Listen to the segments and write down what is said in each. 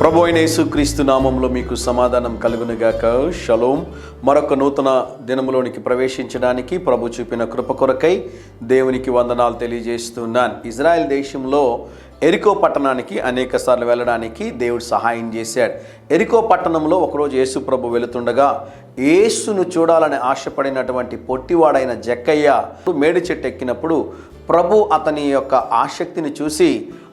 ప్రభు అయిన యేసుక్రీస్తు నామంలో మీకు సమాధానం కలుగునుగాక. షలోం. మరొక నూతన దినములోనికి ప్రవేశించడానికి ప్రభు చూపిన కృప కొరకై దేవునికి వందనాలు తెలియజేస్తున్నాను. ఇజ్రాయెల్ దేశంలో ఎరికో పట్టణానికి అనేక సార్లు వెళ్ళడానికి దేవుడు సహాయం చేశాడు. ఎరికో పట్టణంలో ఒకరోజు యేసు ప్రభు వెళుతుండగా యేసును చూడాలని ఆశపడినటువంటి పొట్టివాడైన జక్కయ్య మేడి చెట్టు ఎక్కినప్పుడు ప్రభు అతని యొక్క ఆసక్తిని చూసి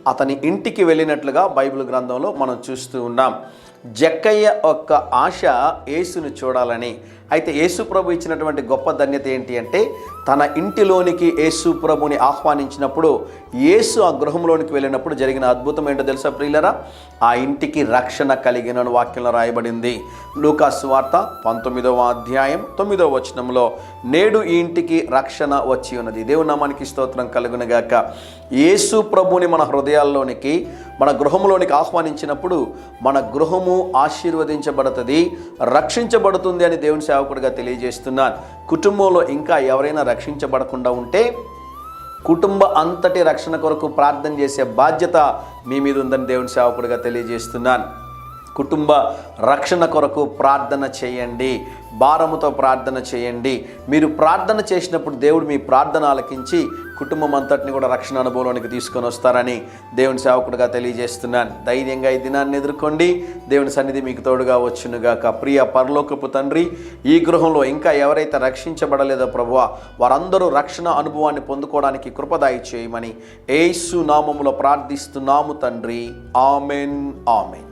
అతని ఇంటికి వెళ్ళినట్లుగా బైబిల్ గ్రంథంలో మనం చూస్తూ ఉన్నాం. జక్కయ్య యొక్క ఆశ యేసును చూడాలని. అయితే యేసు ప్రభు ఇచ్చినటువంటి గొప్ప ధన్యత ఏంటి అంటే తన ఇంటిలోనికి యేసు ప్రభుని ఆహ్వానించినప్పుడు యేసు ఆ గృహంలోనికి వెళ్ళినప్పుడు జరిగిన అద్భుతం ఏంటో తెలుసా ప్రియులరా? ఆ ఇంటికి రక్షణ కలిగిన వాక్యంలో రాయబడింది. లూకా సువార్త 19వ అధ్యాయం 9వ వచనంలో, నేడు ఈ ఇంటికి రక్షణ వచ్చి ఉన్నది. దేవుని నామానికి స్తోత్రం కలుగునుగాక. యేసు ప్రభుని మన హృదయాల్లోనికి మన గృహంలోనికి ఆహ్వానించినప్పుడు మన గృహము ఆశీర్వదించబడుతుంది, రక్షించబడుతుంది అని దేవుని సేవకుడిగా తెలియజేస్తున్నాను. కుటుంబంలో ఇంకా ఎవరైనా రక్షించబడకుండా ఉంటే కుటుంబ అంతటి రక్షణ కొరకు ప్రార్థన చేసే బాధ్యత మీ మీద ఉందని దేవుని సేవకుడిగా తెలియజేస్తున్నాను. కుటుంబ రక్షణ కొరకు ప్రార్థన చేయండి, భారముతో ప్రార్థన చేయండి. మీరు ప్రార్థన చేసినప్పుడు దేవుడు మీ ప్రార్థన ఆలకించి కుటుంబం అంతటిని కూడా రక్షణ అనుభవంలోనికి తీసుకొని వస్తారని దేవుని సేవకుడిగా తెలియజేస్తున్నాను. ధైర్యంగా ఈ దినాన్ని ఎదుర్కోండి. దేవుని సన్నిధి మీకు తోడుగా వచ్చునుగాక. ప్రియ పరలోకపు తండ్రి, ఈ గృహంలో ఇంకా ఎవరైతే రక్షించబడలేదో ప్రభువా, వారందరూ రక్షణ అనుభవాన్ని పొందుకోవడానికి కృపదాయి చేయమని యేసు నామములో ప్రార్థిస్తున్నాము తండ్రి. Amen, amen.